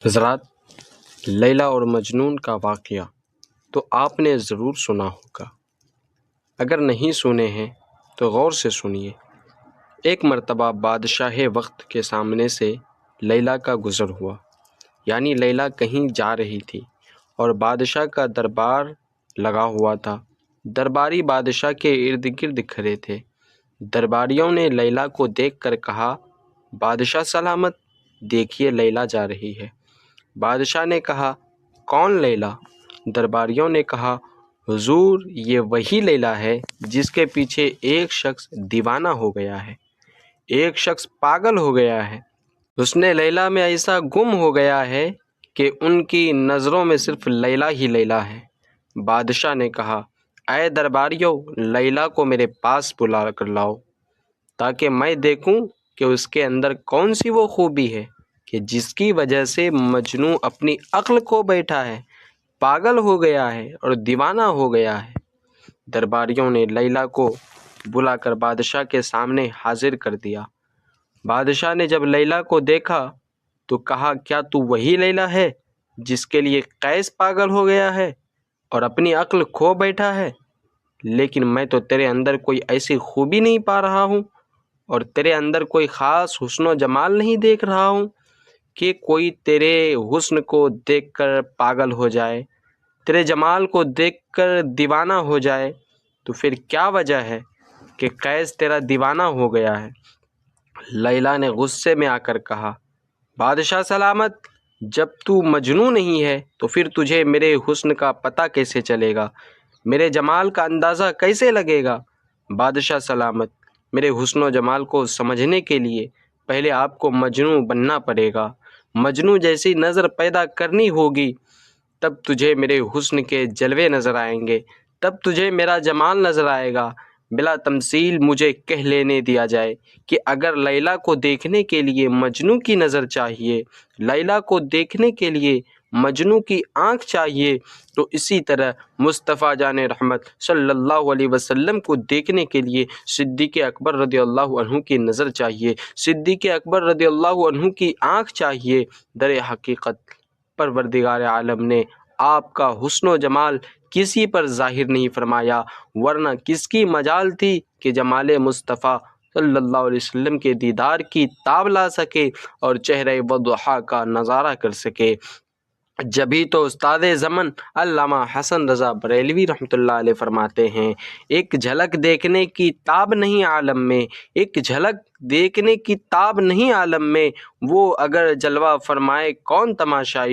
حضرات، لیلی اور مجنون کا واقعہ تو آپ نے ضرور سنا ہوگا۔ اگر نہیں سنے ہیں تو غور سے سنیے۔ ایک مرتبہ بادشاہ وقت کے سامنے سے لیلی کا گزر ہوا، یعنی لیلی کہیں جا رہی تھی اور بادشاہ کا دربار لگا ہوا تھا۔ درباری بادشاہ کے ارد گرد کھڑے تھے۔ درباریوں نے لیلی کو دیکھ کر کہا، بادشاہ سلامت، دیکھیے لیلی جا رہی ہے۔ بادشاہ نے کہا، کون لیلی؟ درباریوں نے کہا، حضور، یہ وہی لیلی ہے جس کے پیچھے ایک شخص دیوانہ ہو گیا ہے، ایک شخص پاگل ہو گیا ہے۔ اس نے لیلی میں ایسا گم ہو گیا ہے کہ ان کی نظروں میں صرف لیلی ہی لیلی ہے۔ بادشاہ نے کہا، اے درباریوں، لیلی کو میرے پاس بلا کر لاؤ تاکہ میں دیکھوں کہ اس کے اندر کون سی وہ خوبی ہے کہ جس کی وجہ سے مجنوں اپنی عقل کھو بیٹھا ہے، پاگل ہو گیا ہے اور دیوانہ ہو گیا ہے۔ درباریوں نے لیلی کو بلا کر بادشاہ کے سامنے حاضر کر دیا۔ بادشاہ نے جب لیلی کو دیکھا تو کہا، کیا تو وہی لیلی ہے جس کے لیے قیس پاگل ہو گیا ہے اور اپنی عقل کھو بیٹھا ہے؟ لیکن میں تو تیرے اندر کوئی ایسی خوبی نہیں پا رہا ہوں اور تیرے اندر کوئی خاص حسن و جمال نہیں دیکھ رہا ہوں کہ کوئی تیرے حسن کو دیکھ کر پاگل ہو جائے، تیرے جمال کو دیکھ کر دیوانہ ہو جائے۔ تو پھر کیا وجہ ہے کہ قیس تیرا دیوانہ ہو گیا ہے؟ لیلی نے غصے میں آ کر کہا، بادشاہ سلامت، جب تو مجنوں نہیں ہے تو پھر تجھے میرے حسن کا پتہ کیسے چلے گا؟ میرے جمال کا اندازہ کیسے لگے گا؟ بادشاہ سلامت، میرے حسن و جمال کو سمجھنے کے لیے پہلے آپ کو مجنوں بننا پڑے گا، مجنوں جیسی نظر پیدا کرنی ہوگی، تب تجھے میرے حسن کے جلوے نظر آئیں گے، تب تجھے میرا جمال نظر آئے گا۔ بلا تمثیل مجھے کہہ لینے دیا جائے کہ اگر لیلی کو دیکھنے کے لیے مجنوں کی نظر چاہیے، لیلی کو دیکھنے کے لیے مجنوں کی آنکھ چاہیے، تو اسی طرح مصطفیٰ جان رحمت صلی اللہ علیہ وسلم کو دیکھنے کے لیے صدیق اکبر رضی اللہ عنہ کی نظر چاہیے، صدیق اکبر رضی اللہ عنہ کی آنکھ چاہیے۔ در حقیقت پروردگار عالم نے آپ کا حسن و جمال کسی پر ظاہر نہیں فرمایا، ورنہ کس کی مجال تھی کہ جمال مصطفیٰ صلی اللہ علیہ وسلم کے دیدار کی تاب لا سکے اور چہرہ وضحا کا نظارہ کر سکے۔ جبھی تو استاد زمن علامہ حسن رضا بریلوی رحمۃ اللہ علیہ فرماتے ہیں، ایک جھلک دیکھنے کی تاب نہیں عالم میں، ایک جھلک دیکھنے کی تاب نہیں عالم میں، وہ اگر جلوہ فرمائے کون تماشائی